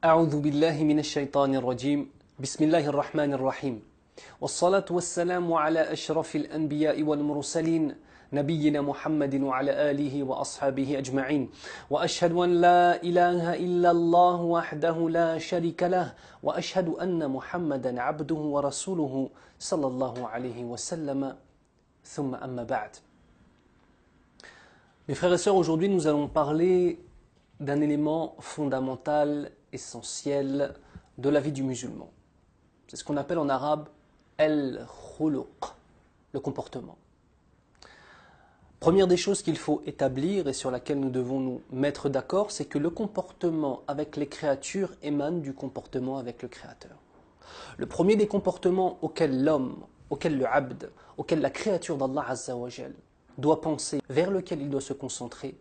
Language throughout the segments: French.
أعوذ بالله من الشيطان الرجيم بسم الله الرحمن الرحيم والصلاة والسلام على أشرف الأنبياء والمرسلين نبينا محمد وعلى آله وأصحابه أجمعين وأشهد أن لا إله إلا الله وحده لا شريك له وأشهد أن محمدا عبده ورسوله صلى الله عليه وسلم ثم أما بعد. Mes frères et sœurs, aujourd'hui nous allons parler d'un élément fondamental, essentiel de la vie du musulman. C'est ce qu'on appelle en arabe al-khuluq, le comportement. Première des choses qu'il faut établir et sur laquelle nous devons nous mettre d'accord, c'est que le comportement avec les créatures émane du comportement avec le Créateur. Le premier des comportements auquel l'homme, auquel le abd, auquel la créature d'Allah Azza wa Jal doit penser, vers lequel il doit se concentrer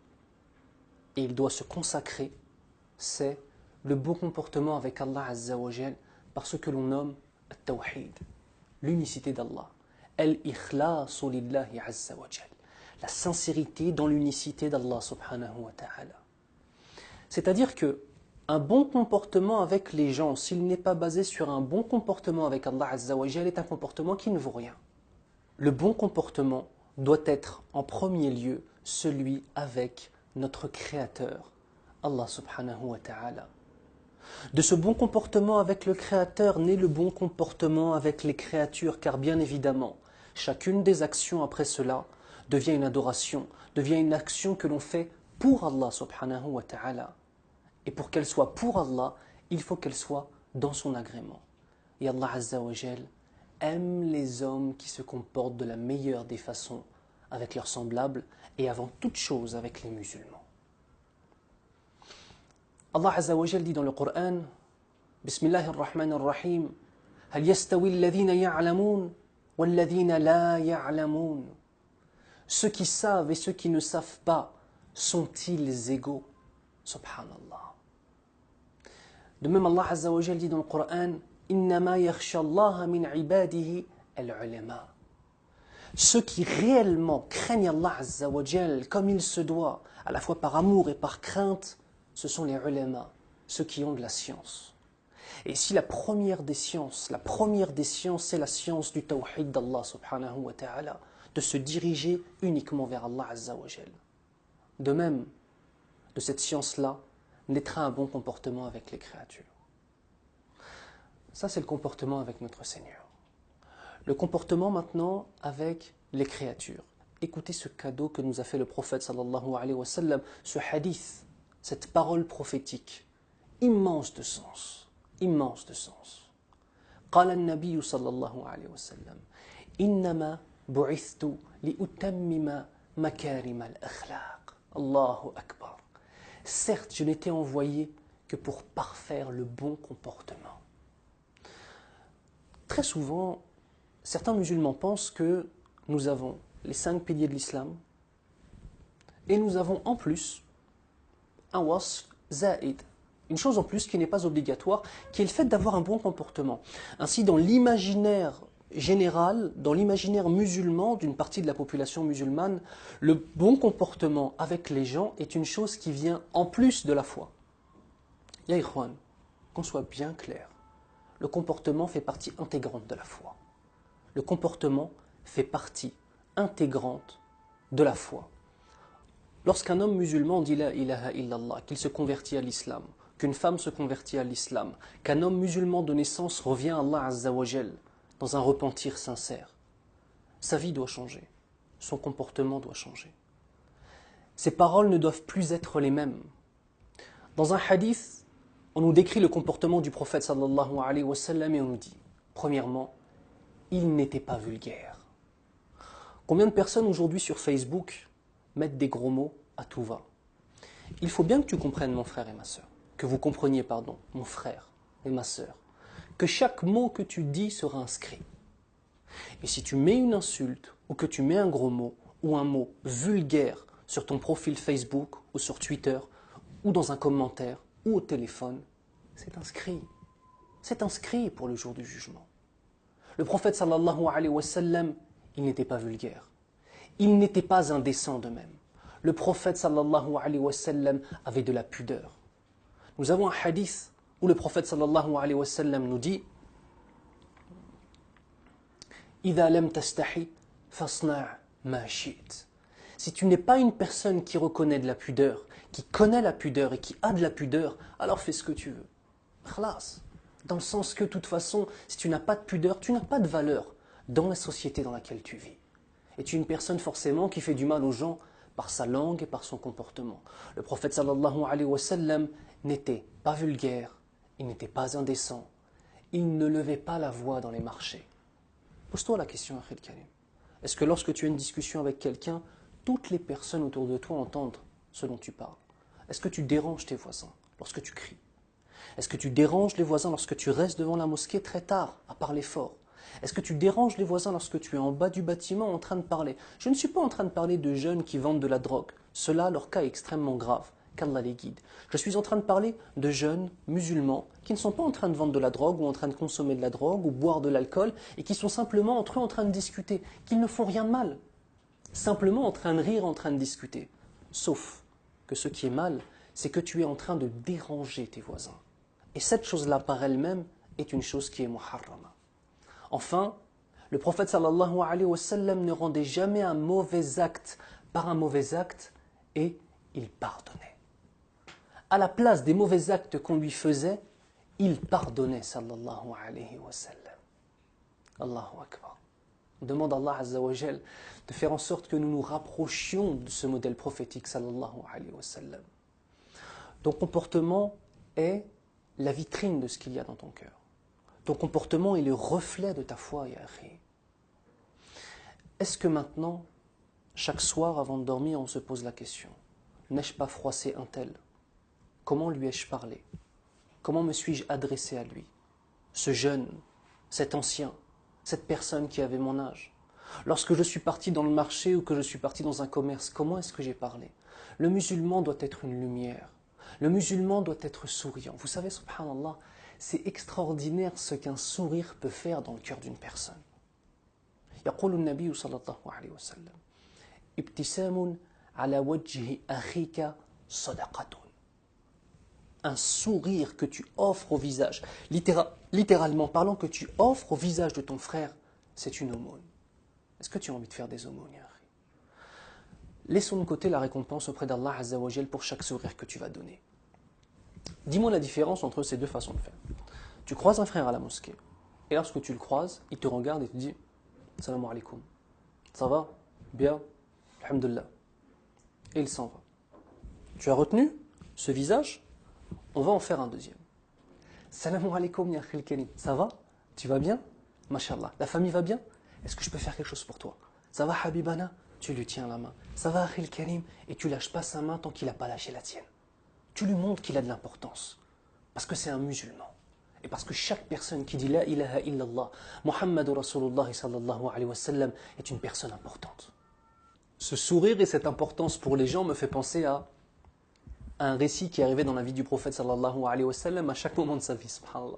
et il doit se consacrer, c'est le bon comportement avec Allah Azza wa Jal par ce que l'on nomme al-tawhid, l'unicité d'Allah, al-ikhlasu lillahi Azza wa Jal, la sincérité dans l'unicité d'Allah subhanahu wa ta'ala. C'est-à-dire que un bon comportement avec les gens, s'il n'est pas basé sur un bon comportement avec Allah Azza wa Jal, est un comportement qui ne vaut rien. Le bon comportement doit être en premier lieu celui avec notre Créateur, Allah subhanahu wa ta'ala. De ce bon comportement avec le Créateur naît le bon comportement avec les créatures, car bien évidemment, chacune des actions après cela devient une adoration, devient une action que l'on fait pour Allah subhanahu wa ta'ala. Et pour qu'elle soit pour Allah, il faut qu'elle soit dans son agrément. Et Allah Azza wa Jal aime les hommes qui se comportent de la meilleure des façons avec leurs semblables et avant toute chose avec les musulmans. Allah Azza wa Jal dit dans le Coran, Bismillahir Rahmanir Rahim, Hal yastawi alladhina ya'lamun walladhina la ya'lamun. Ceux qui savent et ceux qui ne savent pas sont-ils égaux? Subhanallah. De même, Allah Azza wa Jal dit dans le Coran, Innama yakhsha Allah min ibadihi al-ulama. Ceux qui réellement craignent Allah Azza wa Jal comme il se doit, à la fois par amour et par crainte, ce sont les ulama, ceux qui ont de la science. Et ici, la première des sciences, c'est la science du tawhid d'Allah subhanahu wa ta'ala, de se diriger uniquement vers Allah Azza wa Jal. De même, de cette science-là, naîtra un bon comportement avec les créatures. Ça, c'est le comportement avec notre Seigneur. Le comportement maintenant avec les créatures. Écoutez ce cadeau que nous a fait le prophète sallallahu alayhi wa sallam, ce hadith, cette parole prophétique, immense de sens, immense de sens. قال النبي صلى الله عليه وسلم إنما بعثت لأتمم مكارم الأخلاق. الله أكبر. Certes, je n'étais envoyé que pour parfaire le bon comportement. Très souvent, certains musulmans pensent que nous avons les 5 piliers de l'islam et nous avons en plus un wasf zaïd, une chose en plus qui n'est pas obligatoire, qui est le fait d'avoir un bon comportement. Ainsi, dans l'imaginaire général, dans l'imaginaire musulman d'une partie de la population musulmane, le bon comportement avec les gens est une chose qui vient en plus de la foi. Ya ikhwan, qu'on soit bien clair, le comportement fait partie intégrante de la foi. Le comportement fait partie intégrante de la foi. Lorsqu'un homme musulman dit la ilaha illallah, qu'il se convertit à l'islam, qu'une femme se convertit à l'islam, qu'un homme musulman de naissance revient à Allah Azza wa Jal dans un repentir sincère, sa vie doit changer, son comportement doit changer. Ses paroles ne doivent plus être les mêmes. Dans un hadith, on nous décrit le comportement du prophète sallallahu alayhi wa sallam et on nous dit, premièrement, il n'était pas vulgaire. Combien de personnes aujourd'hui sur Facebook mettent des gros mots à tout va? Il faut bien que tu comprennes, mon frère et ma sœur, que vous compreniez, pardon, mon frère et ma sœur, que chaque mot que tu dis sera inscrit. Et si tu mets une insulte, ou que tu mets un gros mot, ou un mot vulgaire sur ton profil Facebook, ou sur Twitter, ou dans un commentaire, ou au téléphone, c'est inscrit. C'est inscrit pour le jour du jugement. Le prophète sallallahu alayhi wa sallam, il n'était pas vulgaire. Il n'était pas indécent de même. Le prophète sallallahu alayhi wa sallam avait de la pudeur. Nous avons un hadith où le prophète sallallahu alayhi wa sallam nous dit إِذَا لَمْ تَسْتَحِ فَاصْنَعْ مَا شِئْتَ. Si tu n'es pas une personne qui reconnaît de la pudeur, qui connaît la pudeur et qui a de la pudeur, alors fais ce que tu veux. Khlas. Dans le sens que, de toute façon, si tu n'as pas de pudeur, tu n'as pas de valeur dans la société dans laquelle tu vis. Et tu es une personne forcément qui fait du mal aux gens par sa langue et par son comportement. Le prophète sallallahu alayhi wa sallam n'était pas vulgaire, il n'était pas indécent, il ne levait pas la voix dans les marchés. Pose-toi la question, Akhil Karim. Est-ce que lorsque tu as une discussion avec quelqu'un, toutes les personnes autour de toi entendent ce dont tu parles? Est-ce que tu déranges tes voisins lorsque tu cries? Est-ce que tu déranges les voisins lorsque tu restes devant la mosquée très tard à parler fort? Est-ce que tu déranges les voisins lorsque tu es en bas du bâtiment en train de parler? Je ne suis pas en train de parler de jeunes qui vendent de la drogue. Cela, leur cas est extrêmement grave. Qu'Allah les guide. Je suis en train de parler de jeunes musulmans qui ne sont pas en train de vendre de la drogue ou en train de consommer de la drogue ou boire de l'alcool et qui sont simplement entre eux en train de discuter, qu'ils ne font rien de mal. Simplement en train de rire, en train de discuter. Sauf que ce qui est mal, c'est que tu es en train de déranger tes voisins. Et cette chose-là par elle-même est une chose qui est muharrama. Enfin, le prophète sallallahu alayhi wa sallam ne rendait jamais un mauvais acte par un mauvais acte et il pardonnait. À la place des mauvais actes qu'on lui faisait, il pardonnait sallallahu alayhi wa sallam. Allahu Akbar. On demande à Allah Azza wa Jal de faire en sorte que nous nous rapprochions de ce modèle prophétique sallallahu alayhi wa sallam. Ton comportement est la vitrine de ce qu'il y a dans ton cœur. Ton comportement est le reflet de ta foi, ya akhi. Est-ce que maintenant, chaque soir avant de dormir, on se pose la question, n'ai-je pas froissé un tel? Comment lui ai-je parlé? Comment me suis-je adressé à lui? Ce jeune, cet ancien, cette personne qui avait mon âge. Lorsque je suis parti dans le marché ou que je suis parti dans un commerce, comment est-ce que j'ai parlé? Le musulman doit être une lumière. Le musulman doit être souriant. Vous savez, subhanallah, c'est extraordinaire ce qu'un sourire peut faire dans le cœur d'une personne. يقول النبي صلى الله عليه وسلم ابتسام على وجه أخيك صدقة. Un sourire que tu offres au visage, littéralement parlant, que tu offres au visage de ton frère, c'est une aumône. Est-ce que tu as envie de faire des aumônes, ya akhi? Laissons de côté la récompense auprès d'Allah Azza wa Jal pour chaque sourire que tu vas donner. Dis-moi la différence entre ces deux façons de faire. Tu croises un frère à la mosquée, et lorsque tu le croises, il te regarde et te dit « Salam alaikum ». Ça va? Bien? Alhamdulillah. Et il s'en va. Tu as retenu ce visage? On va en faire un deuxième. Salam alaikum ya akhil karim. Ça va? Tu vas bien? Mashallah. La famille va bien? Est-ce que je peux faire quelque chose pour toi? Ça va Habibana? Tu lui tiens la main. Ça va akhil karim? Et tu lâches pas sa main tant qu'il n'a pas lâché la tienne. Tu lui montres qu'il a de l'importance. Parce que c'est un musulman. Et parce que chaque personne qui dit La ilaha illallah, Muhammadu Rasulullah sallallahu alayhi wa sallam est une personne importante. Ce sourire et cette importance pour les gens me fait penser à un récit qui est arrivé dans la vie du prophète sallallahu alayhi wa sallam à chaque moment de sa vie, subhanallah.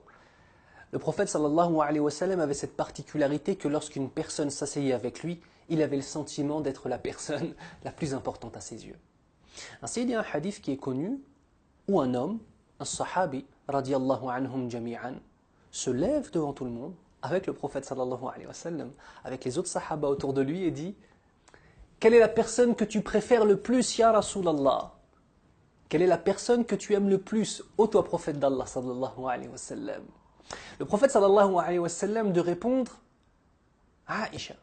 Le prophète sallallahu alayhi wa sallam avait cette particularité que lorsqu'une personne s'asseyait avec lui, il avait le sentiment d'être la personne la plus importante à ses yeux. Ainsi, il y a un hadith qui est connu où un homme, un sahabi, radiyallahu anhum jami'an, se lève devant tout le monde avec le prophète sallallahu alayhi wa sallam, avec les autres sahaba autour de lui et dit « Quelle est la personne que tu préfères le plus, ya Rasulallah? Quelle est la personne que tu aimes le plus, ô toi prophète d'Allah sallallahu alayhi wa sallam ?» Le prophète sallallahu alayhi wa sallam de répondre Aïcha.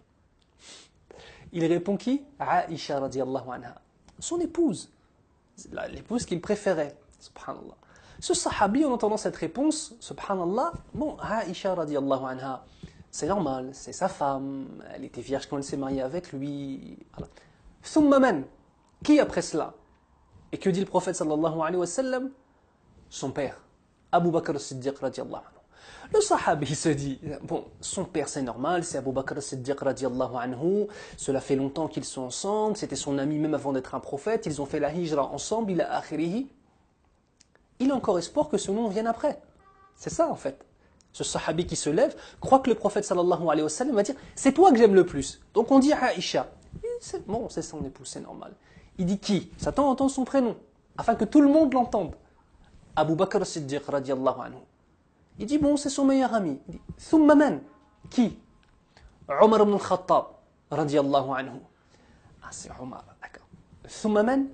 Il répond qui? Aïcha radiyallahu anha. Son épouse. L'épouse qu'il préférait. Subhanallah. Ce sahabi, en entendant cette réponse, subhanallah, bon, Aïcha radiyallahu anha, c'est normal, c'est sa femme, elle était vierge quand elle s'est mariée avec lui. Thumma man, qui après cela? Et que dit le prophète sallallahu alayhi wa sallam? Son père, Abu Bakr as-Siddiq radiyallahu anhu. Le sahabi se dit, bon, son père c'est normal, c'est Abu Bakr as-Siddiq radiyallahu anhu, cela fait longtemps qu'ils sont ensemble, c'était son ami même avant d'être un prophète, ils ont fait la hijra ensemble, il a akhirihi. Il a encore espoir que ce nom vienne après. C'est ça en fait. Ce sahabi qui se lève croit que le prophète sallallahu alayhi wa sallam va dire c'est toi que j'aime le plus. Donc on dit Aïcha. Bon, c'est son épouse, c'est normal. Il dit qui? Satan entend son prénom, afin que tout le monde l'entende. Abu Bakr as-Siddiq radiallahu anhu. Il dit, bon, c'est son meilleur ami. Il dit, thumma man? Qui? Omar ibn al-Khattab radiallahu anhu. Ah, c'est Omar, d'accord. Thumma man?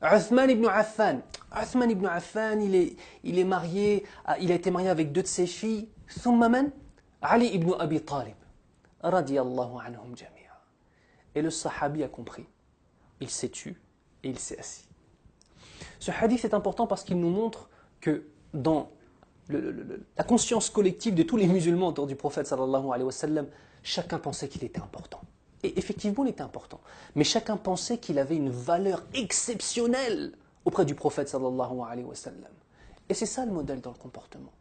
Uthman ibn Affan. Uthman ibn Affan, il est marié, il a été marié avec 2 de ses filles. Thumma man? Ali ibn Abi Talib radiallahu anhum jami'a. Et le sahabi a compris. Il s'est tu et il s'est assis. Ce hadith est important parce qu'il nous montre que dans la conscience collective de tous les musulmans autour du prophète sallallahu alayhi wa sallam, chacun pensait qu'il était important. Et effectivement, il était important. Mais chacun pensait qu'il avait une valeur exceptionnelle auprès du prophète sallallahu alayhi wa sallam. Et c'est ça le modèle dans le comportement.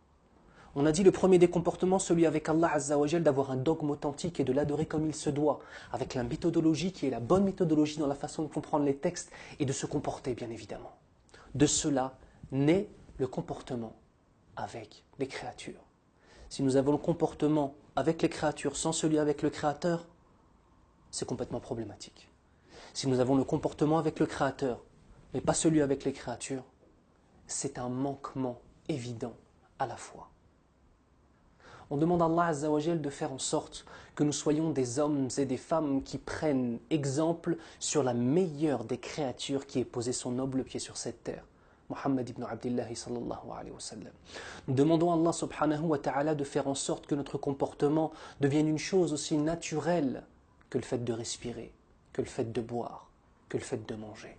On a dit le premier des comportements, celui avec Allah Azza wa Jal, d'avoir un dogme authentique et de l'adorer comme il se doit, avec la méthodologie qui est la bonne méthodologie dans la façon de comprendre les textes et de se comporter, bien évidemment. De cela naît le comportement avec les créatures. Si nous avons le comportement avec les créatures sans celui avec le Créateur, c'est complètement problématique. Si nous avons le comportement avec le Créateur, mais pas celui avec les créatures, c'est un manquement évident à la foi. On demande à Allah Azza wa Jal de faire en sorte que nous soyons des hommes et des femmes qui prennent exemple sur la meilleure des créatures qui ait posé son noble pied sur cette terre, Muhammad ibn Abdillah sallallahu alayhi wa sallam. Nous demandons à Allah subhanahu wa ta'ala de faire en sorte que notre comportement devienne une chose aussi naturelle que le fait de respirer, que le fait de boire, que le fait de manger.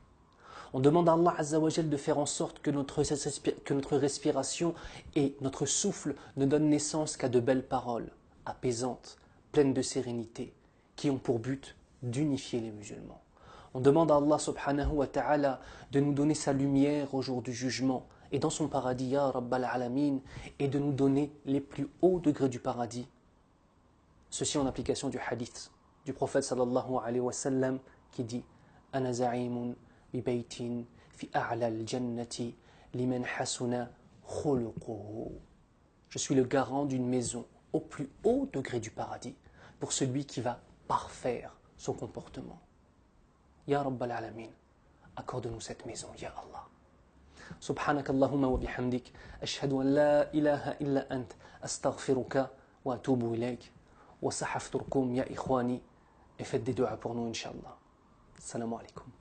On demande à Allah Azza wa Jal de faire en sorte que notre respiration et notre souffle ne donnent naissance qu'à de belles paroles, apaisantes, pleines de sérénité, qui ont pour but d'unifier les musulmans. On demande à Allah subhanahu wa ta'ala de nous donner sa lumière au jour du jugement et dans son paradis, ya Rabbal Alamin, et de nous donner les plus hauts degrés du paradis. Ceci en application du hadith du prophète sallallahu alayhi wa sallam qui dit « Ana za'imun ببيت في أعلى الجنة لمن حسن خلقه » Je suis le garant d'une maison au plus haut degré du paradis pour celui qui va parfaire son comportement. Ya Rabbal Alamin, accorde-nous cette maison, Ya Allah. سبحانك اللهم وبحمدك أشهد أن لا إله إلا أنت أستغفرك وأتوب إليك وسحفتركم يا إخواني et faites des duas pour nous, Inch'Allah. Assalamu alaikum.